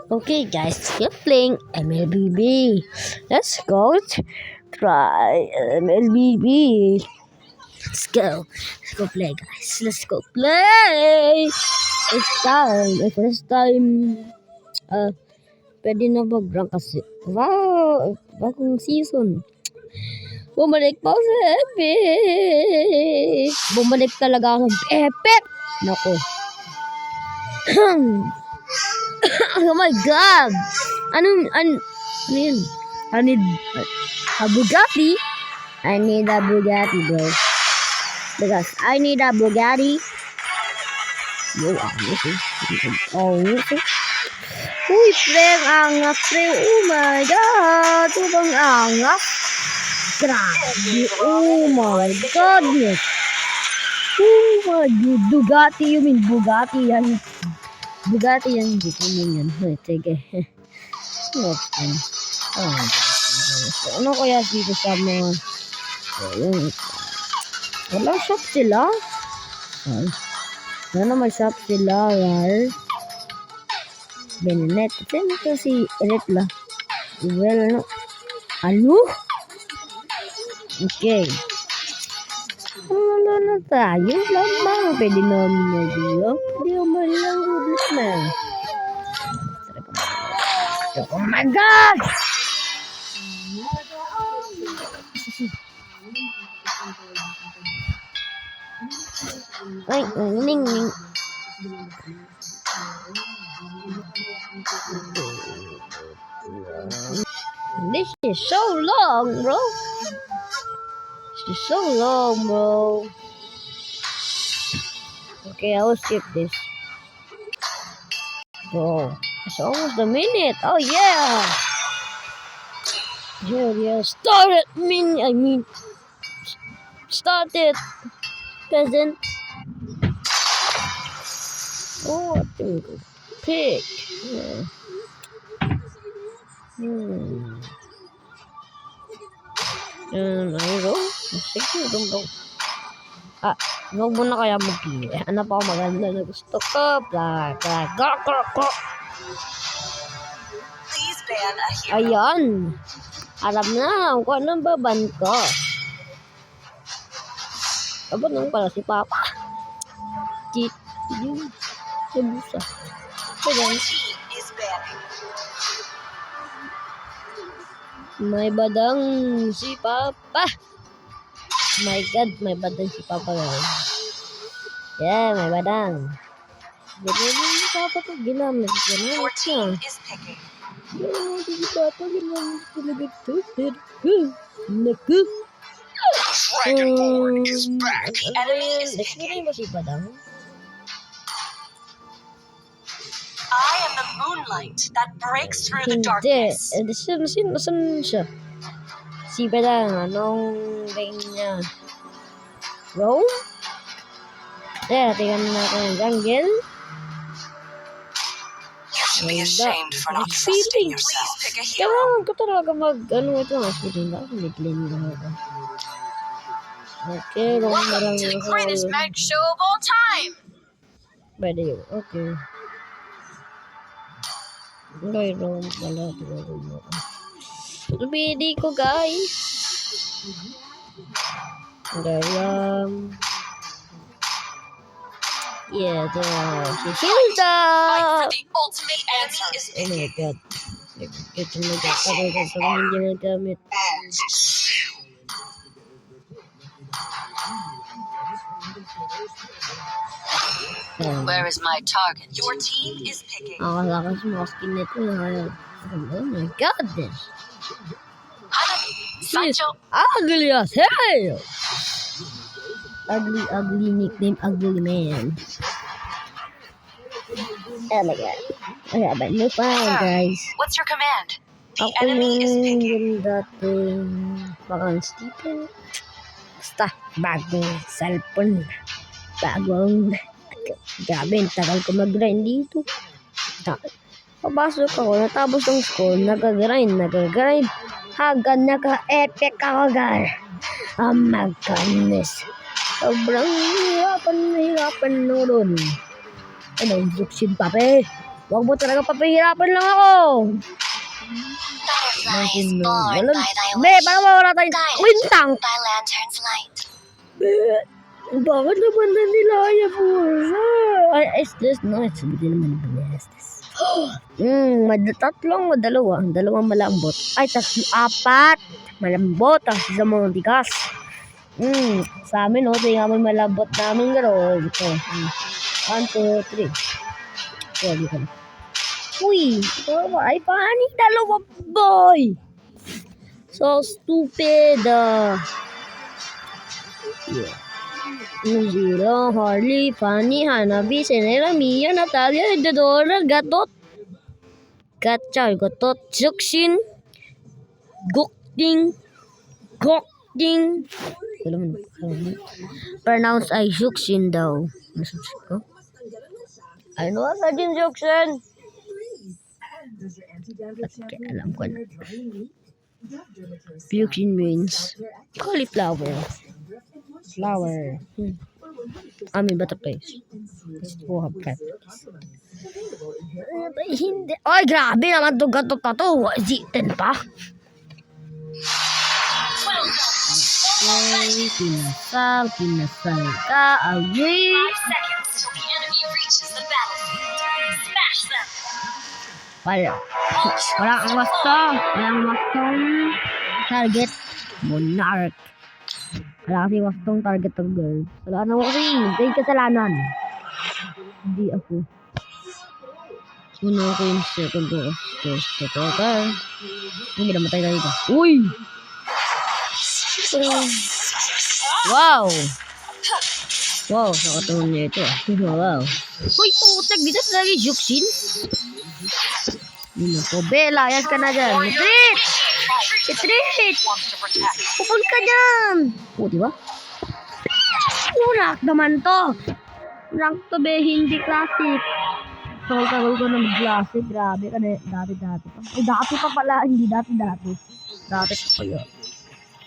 Okay, guys, we're playing MLBB. Let's go try MLBB. Let's go. Let's go play, guys. Let's go play. First time. Pwede na mag-rank kasi. Wow, bagong season. Bumalik pa sa epic. Bumalik talaga ako sa epic. Nako. Oh my god! Ano yun? I need a Bugatti. I need a Bugatti, bro. Because I need a Bugatti. Yo, uy, pre, ang angas, pre. Oh my god! Sobrang angas. Grabe. Oh my goodness. Oh my god. Bugatti, you mean Bugatti yan. Bugatti yan, hindi ko yun. Sige. Ano kaya dito sa mga... Wala shop sila? Wala may shop sila, right? Benet. Saan ito si Eretla? Well, ano? Ano? Okay. Ano na tayo? Lamang. Pwede namin mag-iop. Hindi ko malang ulit na. Oh my god! Ay, ning. This is so long, bro. This is so long, bro. Okay, I will skip this. Bro, it's almost a minute. Oh yeah. Yeah. Start it. Start it. Peasant. Oh, I think pick. Yeah. Ano? Sige, dong. Huwag mo na kaya mag-pili. Ano pa maganda na gusto ko? Go. Ayan. Alam na kung anong baban ko. Aba nang pala si Papa. Cheat. Sabusa. Ayan. May badang si Papa. My god, may badang si Papa guys. Yeah, may badang. Ganun si Papa to ginamit. Your team is picking. Si Papa ginamit talaga to. Naku. Dragonborn is back. The enemy is picking. Ba si badang? I am the moonlight that breaks through the darkness. Saan siya? Si badang, anong lane niya? Roam? Tingnan natin ang jungle. You should be ashamed for not trusting yourself. Please pick a hero. Kailangan ko talaga ito nga, speeding ba? Mid-lane lang ako. Okay, Welcome to the greatest magic show of all time. Pwede yun, okay. Okay, roam pala. Speedy ko, guys. Yeah, si Hilda! Fight for the ultimate enemy is Oh my picking. god. Ito nagkakaroon sa hindi nagamit. Where is my target? Your team is picking. Ang kalakas mga skin nito. Oh my goodness. Sancho. Ugly as hell! Ugly nickname, ugly man. Oh my god. I have a new phone, guys. What's your command? The Ako enemy is picking. yung dating parang Stephen. Basta, bagong cellphone. Grabe, tagal ko mag-grind dito. Papasok ako, natapos ng school, nag-grind. Hanggang naka-epic ako, guys. Oh my goodness. Sobrang hirapan noon. Ano, instruction pa, pe? Huwag mo talaga papahirapan lang ako. Butterflies born Wala. by thy Be, parang mawala tayo. guided Wintang! by lantern's light. Bakit naman na nila kaya po? Ay, stress no. Sabi naman ni stress. Dalawang malambot. Ay, apat. Malambot. Ang isa mga tigas. Sa amin, ito yung amin malambot namin gano'n. Ito. 1, 2, 3. Sorry ka na. Uy! Ay, paano yung dalawa, boy? So stupid. Yeah. Zero, Harley, Fanny, Hanabi, Senera, Mia, Natalia, Dedora, Gatot, Gatchar, Gatot, Juxin, Gokding, Gokding. Pronounce ay Juxin daw. Nasubsik ko? Ano ka din, Juxin? Okay, alam ko na. Juxin means cauliflower. Flower. May butterflies. Gusto have cat. Hindi. Ay, grabe naman itong gatot na to. Zitin pa. Ay, pinasal ka. Away. 5 seconds till the enemy reaches the battlefield. Smash them. Walang wastong target. Monarch. Wala kasi wastong target of girl. Wala na ako kasi. Kaya kasalanan. Hindi ako. Una ko yung second ko. Hindi namatay na dito. Uy! Wow! Wow, nakataon niya ito. Wow. Uy, putag dito sa lagi Juxin. Yun ako. Bella, ayas ka na dyan. Retreat! Retreat! Pupul ka dyan! O, diba? Rank naman to. Rank to be, hindi classic. Tagal ko na mag-classic. Grabe ka na. Dati pa. Ay, dati pa pala. Hindi dati. Dati pa pa yun.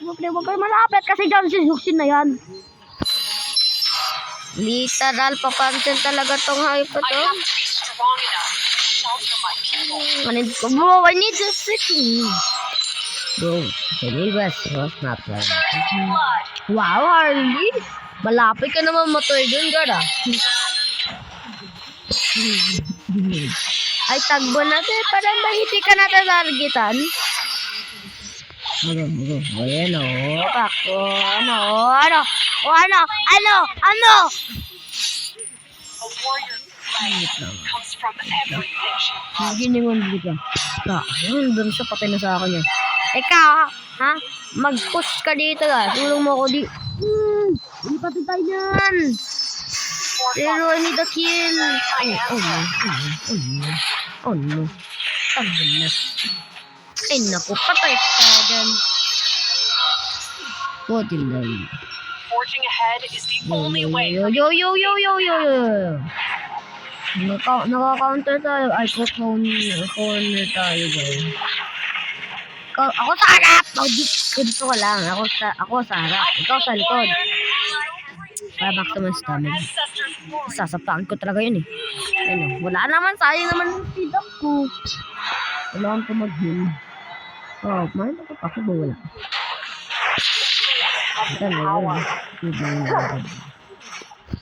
Huwag kayo malapit kasi dyan si Juxin na yan. Literal, papansin talaga tong hype pa to. Strong enough to shelter my people. Bro, I need this freaking. Bro, Senigas was not well. Wow, Harley. Malapit ka naman matoy dun, gara. Ay, tagbo natin. Parang mahiti ka natin targetan. Ayan o. Ako. Ano? A warrior's strength comes from every vision. Giningon dito. Doon siya, patay na sa akin yan. Ikaw, ha? Mag-push ka dito, ha? Tulong mo ako di. Hindi patay tayo yan. Pero I need a kill. Oh no. Tanggal na. Ay naku, patay ka dyan. What in the... Forging ahead is the only way. Yo. Naka-counter tayo. Ay, corner tayo, guys. Ako sa harap! Dito ka lang. Ako sa harap. Ikaw sa likod. Para maximum stamina. Sasapakan ko talaga yun eh. Ayun, wala naman. Sayang naman yung speed up ko. Wala akong mag-heal. Oh, mahal ako pa. Ba wala? Ito na.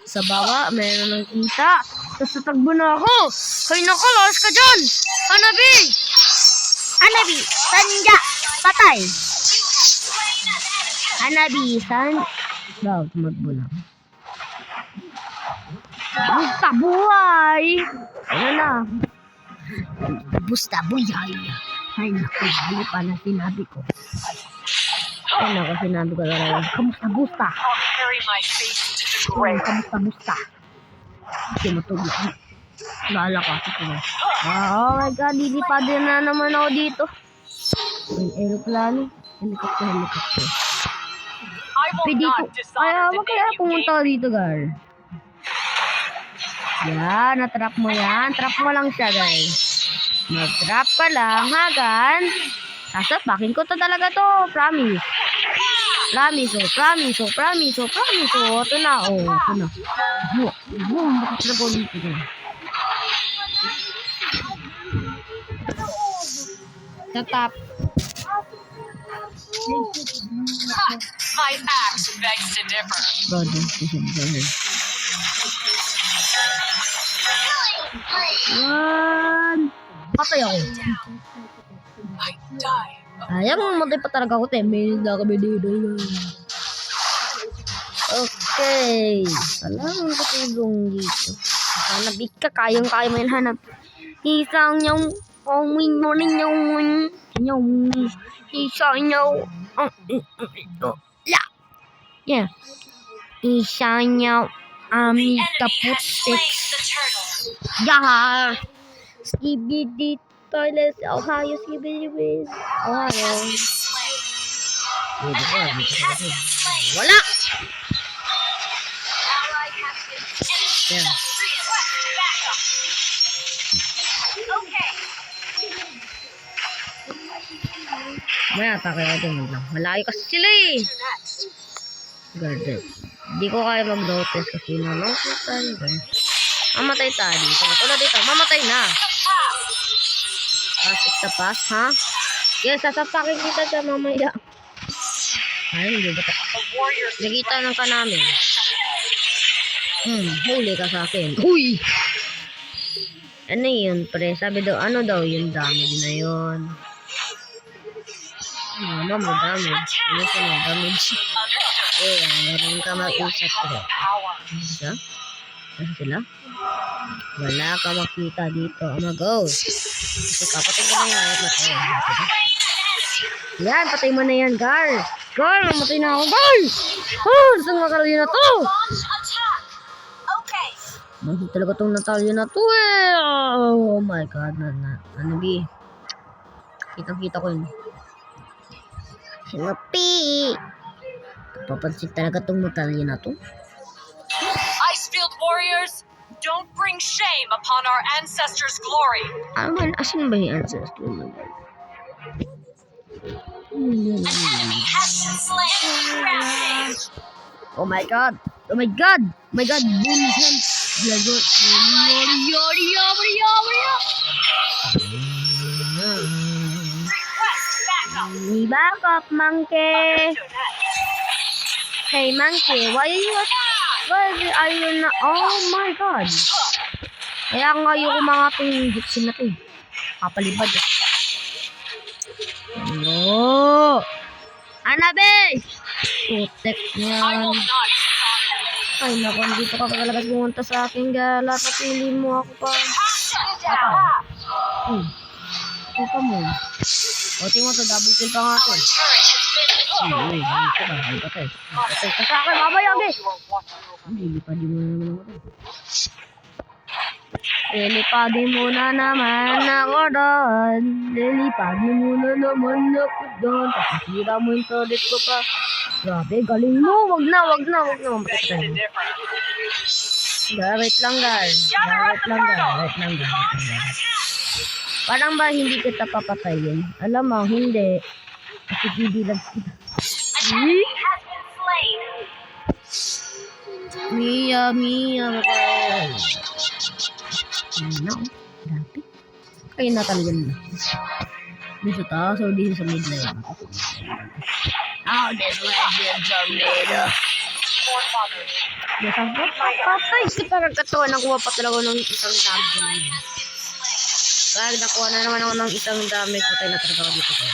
Sa baba, meron ng kita. Tapos tatagbo na ako. Hoy naku, lakas ka dyan. Hanabi! Sanja! Patay! Hanabi, Daw, tumagbo na. Busta buhay! Ano na? Busta buhay! Ay naku, hali pa na sinabi ko. Ay naku, sinabi ko talaga. Kamusta busta? I'll carry my face to the grave. Kamusta busta? Hindi mo tugla. Lalakas ito na. Oh my God, lilipad na naman ako dito. May aeroplano. Helicopter. I will not dishonor the Wag kaya name you pumunta gave. ka dito, girl. Yan, natrap mo yan. Trap mo lang siya, guys. Mag-trap ka lang, ha, gan? Sasapakin ko to talaga to. Promise. Promise. Ito na. Boom. Bakit na po dito, guys? Sa top. My axe begs to differ. Brother, Yan! Patay ako. I die. Ayang matay pa talaga ako, 10 minutes na kami dito. Okay. Alam ko tulong dito. Hanap ka, kayang-kaya mo yan hanap. Isang nyaw, pawing mo rin nyaw, isang nyaw, yeah. Isang nyaw, Enemy tapos has slain 6. the turtle. Yeah. Skibidi toilets, Ohio, skibidi ways. Ohio. Slain. Wala! Ally has been Yeah. request backup. Okay. May atake ako dun lang. Malayo kasi sila eh. Next. Garden. Hindi ko kaya mag-notice kasi naloko tayo. Mamatay tayo dito. Matulad dito. Mamatay na. Pass is the pass, ha? Yes, sasapakin kita dyan mamaya. Ay, hindi ba ito? The warriors Nakita ng ka namin. Huli ka sa akin. Huy! Ano yun, pre? Sabi daw, ano daw yung damage na yun? Mama mo, damage. Ano siya ng damage? Eh, meron ka mag-usap, pre. power. Siya? Ano sila? Wala ka makita dito. Oh my God. Kasi kapatid ko na yan. Matay. Yan, patay mo na yan, Gar. Gar, mamatay na ako, Gar! Oh, saan makarali na to? Launch attack. Okay. Mahal talaga itong Natalia na to eh. Oh my God. Ano bi? Kitang-kita ko yun. Sinapi! Papansin talaga itong Natalia na to. Icefield warriors, don't bring shame upon our ancestors' glory. Ano man, asan ba yung ancestor mo? Enemy has been slain. Rampage. Oh my God! Oh my God! Oh my God! Bullies yan! Lago! Request backup. Back up, monkey! To next. Hey, monkey! Why are you not? Oh my God! Kaya nga yung mga itong jutsu na ito eh. Kapalibad eh. Ano? Anabe! Putek I yan. will not succumb. Ay naku, dito ka pa talaga pumunta sa aking gala. Papili mo ako pa. Ito pa mo. O, tingnan mo to, double kill pa nga ito. Our turret has been destroyed. Uy, ito ba? Ay, patay. Patay ka sa akin, mabayagi! You are watching over. Lilipad mo na naman ako. Lilipadin mo na naman ako doon. Lilipadin mo na naman ako doon. Pakasira mo yung turret ko pa. Grabe, galing mo. Wag na. Mamatay tayo. Wait lang, guys. Parang ba hindi kita papatayin? Alam mo, hindi. Kasi bibilag kita. Enemy has been slain. Mia, babay. Ano? Grabe. Kayo na talaga nila. Dito sa taas o dito sa midline? This legend of Neda. Forefather. Patay si parang katawan. Nakuha pa talaga ng isang damage. Kaya nakuha na naman ako ng isang damage. Patay na talaga ako dito.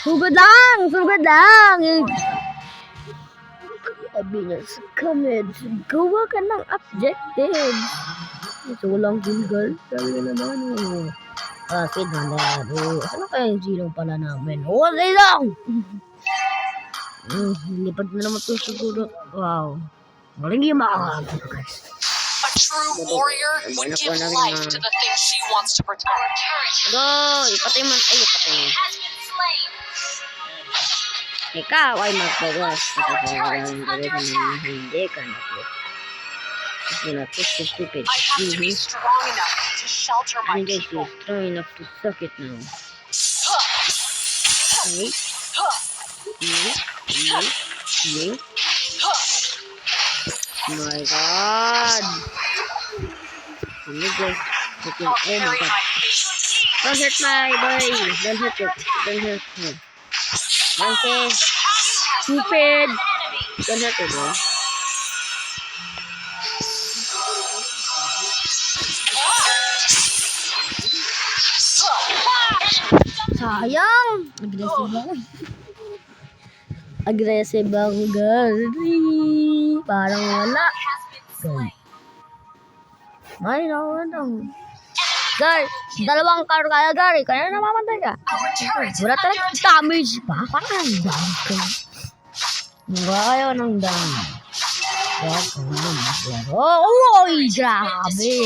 Sugod lang! Sabi niya, Kamid, gawa ka ng objective. So, walang kill, girl. Sabi na naman, Kid na laro. Ano kaya yung zero pala namin? Wala lang! Lipad na naman ito siguro. Wow. Walang yung makakagawa, guys. A true warrior would give life to the things she wants to protect. Our turret Go! Ipatay man. Ay, ipatay man. has been slain. Ikaw ay magbawas. Hindi ka na po. You're not so stupid. I have to be strong enough to shelter my I'm just people. strong enough to suck it now. Wait. My God. Ano guys? Okay. I'll Oh my carry god. my patience. Don't hurt my boy. Don't hurt it. Don't hurt her. Monkey. Stupid. Don't hurt it, boy. Sayang. Aggressive ako. Aggressive ako, girl. Parang wala. Girl. Ay, wala. Girl, dalawang car kaya, girl. Kaya namamatay ka. Wala talagang damage pa. Parang ang dami ka. Ayaw ng dami. Uy, grabe.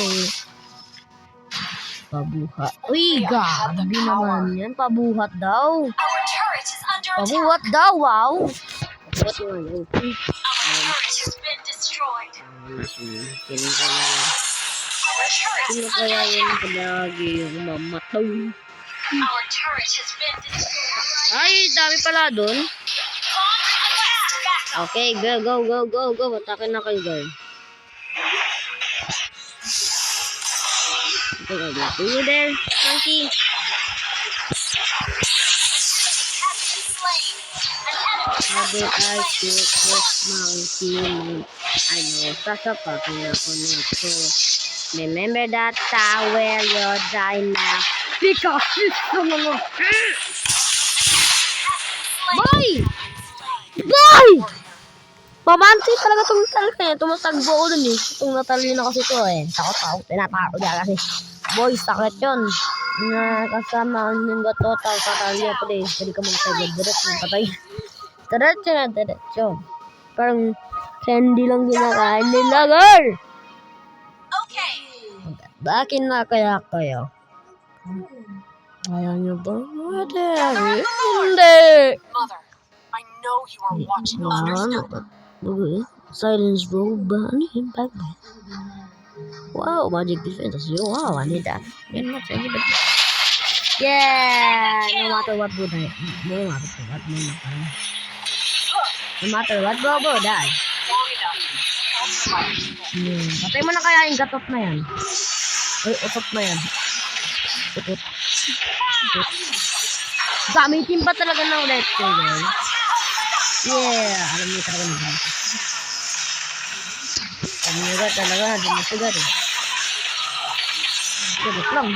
Pabuhat. Uy, grabe naman yan. Pabuhat daw. Our turret is under attack. Pabuhat daw, wow. Pabuhat naman yan. Our turret has been destroyed. Our turret Sino is kaya under yun attack. palagi yung mamataw? Our turret has been destroyed. Ay, dami pala dun. Request backup. Okay, go. Atakin na kayo, girl. Okay, go. See you there, monkey. Has been slain. An enemy How did I feel this monkey? I know that's a fucking connection. Remember that time where you die now? Because it's so long. Boy! Boy! Pamansi talaga itong talka niya. Tumatagbo ko dun eh. Itong natalino kasi ito eh. Takot. Tinatakot niya kasi. Boy, sakit yun. Kasama yung gato. Tatalyo pa rin. Pwede ka mong tayo. Diretso. Parang candy lang ginakain nila, girl. Okay. Bakit na kaya kayo? Ayaw niyo ba? Hindi. Mother, I know you are watching. Understood. Okay. Silence bro. Ano yun? Bye. Wow, magic defense. Wow, I need that. Yeah! No matter what, bro, die. No matter what, bro, die. Long enough. Patay mo na kaya yung gatot na yan. Ay, utot na yan. Utot. Gamitin pa talaga ng let's go, girl. Yeah, alam niyo talaga na. Alam niyo talaga, dumasugat eh. Joke lang.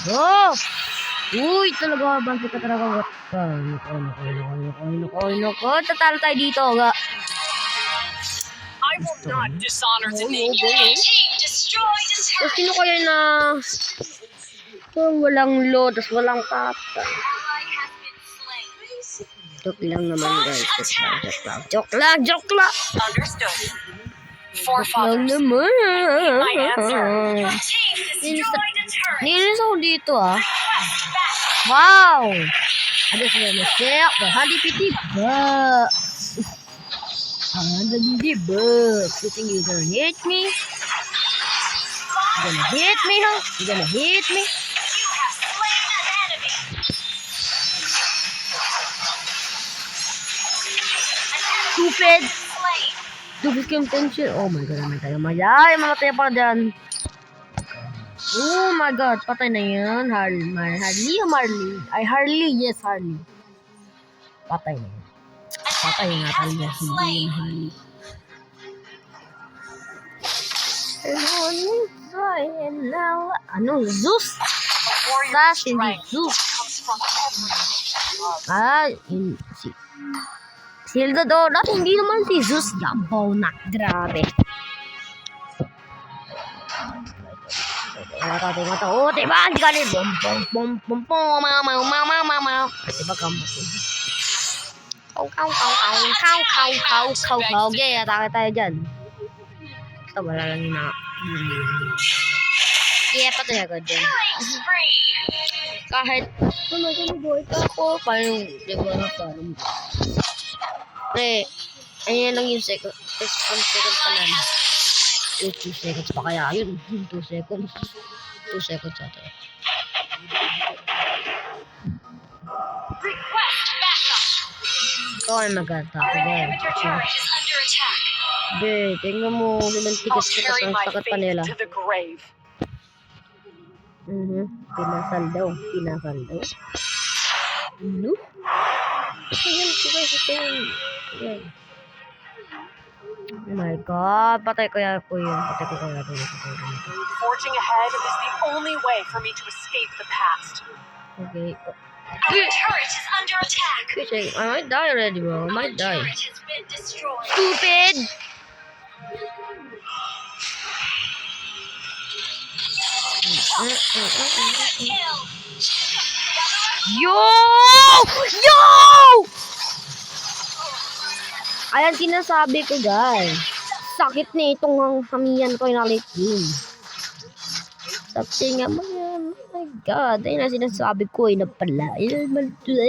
Oh! Uy, talaga, bangkit ka talaga. Nako. Tatalo tayo dito, ga. I will not dishonor the name. Your team destroyed a So, turret. sino kaya na walang load, tas walang pata? Ally has been slain. Joke lang naman, guys. Joke lang. Understood. Lang Forefathers. naman. My answer. Your team destroyed a turret. Nilis ako dito, ah. Request backup. Wow! Ada sila na siya. Hadi pitik ba? Hadi di ba? You think you're gonna hit me? You're gonna hit me, huh? You're gonna hit me? You have slain an enemy. Stupid! Slain. Stupid contention. Oh my god, Ay, mamatay pa dyan. Oh my god, patay na yan. Harley o Marley? Ay, Harley. Yes, Harley. Patay na yan. Patay nga talaga. Hindi yung Harley. Ano? Zeus? A warrior's That's hindi strength Zeus. comes from everything. Ah, si Hilda do. Dati hindi naman si Zeus. Yabaw na. Grabe. Mata. Oh, diba? Hindi ka rin. Bom. Diba ka mo? Kaw. Okay, atake tayo dyan. Basta wala lang yung yeah, patay ako dyan. Killing spree. Kahit buhay ka ako, parang di ba na parang pre, ayan lang yung second pa lang. 2 seconds pa kaya yun. 2 seconds ata. Request backup. Ikaw ay mag-atake Our dyan. inhibitor turret is under attack. Be, tingnan mo. Silang I'll tikas-tikas carry ang my sakit pa faith nila. to the grave. Pinasal daw. Pinasal daw. Ano? Ayan, guys. Ito yung... Ayan. Oh my God. Patay ko yan po yun. Patay ko kaya ito. Forging ahead is the only way for me to escape the past. Okay. Our turret is under attack. Fishing. I might die already, bro. I might die. Turret has been destroyed. Stupid! Kill. Yo! Yo! Ayan sinasabi ko, guys. Sakit na itong hamihan ko na late game. Sabi nga mo yan. Oh my God. Ayun na sinasabi ko. Ayun na pala. Ayun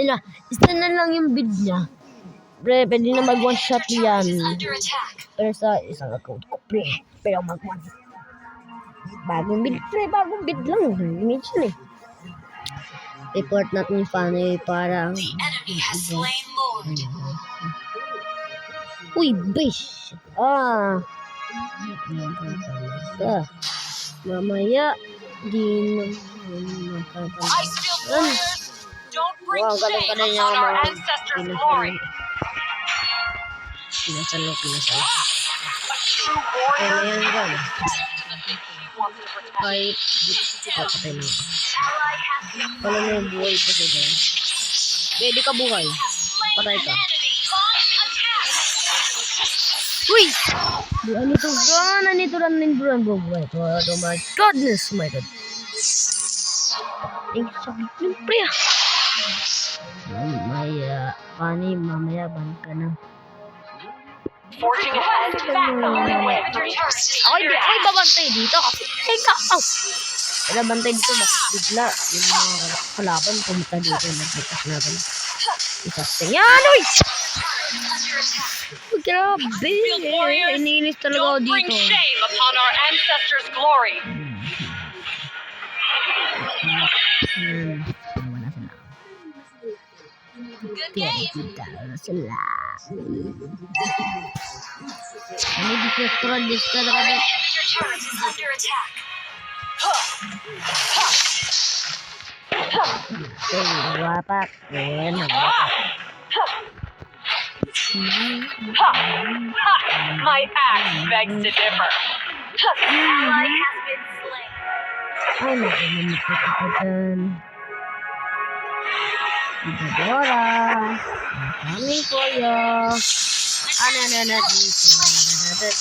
na. Isa na lang yung bid niya. Pre, pwede na mag one shot yan. Under attack. Pero sa isang account ko, pre. Pero mag one. Bagong bid, pre. Bagong bid lang. Minsan eh. Report natin yung funny para... The enemy has slain Lord. Uy, bish! Mamaya, di naman Icefield warriors, don't bring Wow, shame galing-galing niya upon our mga ancestors' glory. Pinasal. A true warrior Ayan yan. to the people he wants to protect. Kahit, patay na. Ally has been Wala na yung buhay ko sa dyan. Pwede ka buhay. Patay ka. enemy. Launch attack. Uy! Nandito run, bro. Oh my goodness, my God. Ang sakit yung pre. Mamaya, ban ka na. Forging ahead, back the only way. Ako'y babantay dito kasi ikaw. Wala bantay dito, bakit bigla yung mga kalaban pumunta dito. Nagbukas natin. Isasting yan, uy! Grabe, iniinis talaga ako Don't bring dito. shame upon our ancestors' glory. Wala sila. Good game. Wala sila. Ano, disrespect ka talaga. Your turret is under attack. Wapak. Ayan, My axe begs to differ. Ally has been slain. ay, nakamamit ko dyan. Isadora. I'm coming for you. Ananana dito.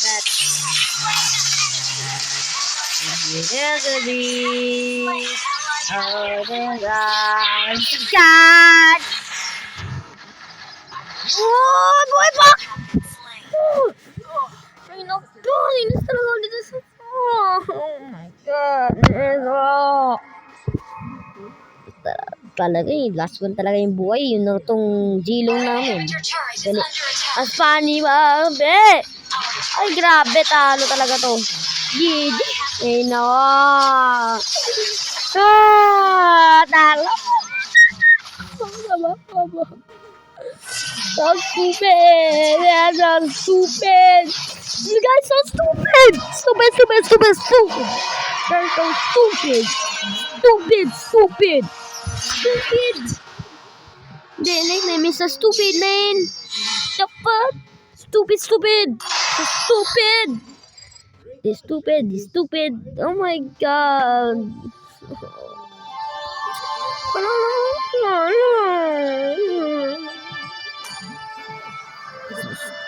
God! Oh, boy, fuck! Ay, naku, inis talaga ako dito sa... Oh my God. Talaga last one talaga yung buhay. Yun na itong jilong namin. Your turret is under attack. As funny ba, be? Ay, grabe, talo talaga to. GG. Eh, no. Talo. So stupid. That's so stupid. You guys so stupid. Stupid. They're so stupid. The nickname is a stupid man. The fuck? Stupid. They're stupid. Oh my God.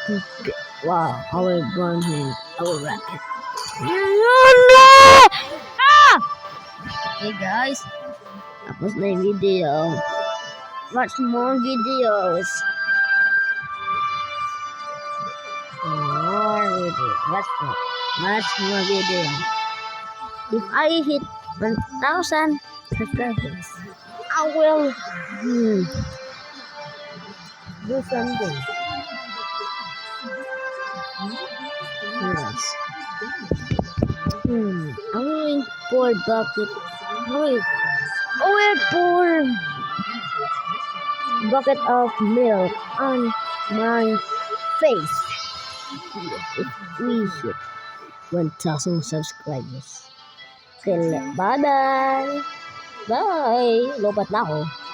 Stupid. Wow, our gun here, our racket. Hey guys, tapos na yung video. Watch more videos. Watch more videos. If I hit 1,000 subscribers, I will do something. Yes. I'm going for bucket. Pour bucket of milk on my face. if we hit 1,000 subscribers. Okay, bye-bye! Bye! Lobat na ako.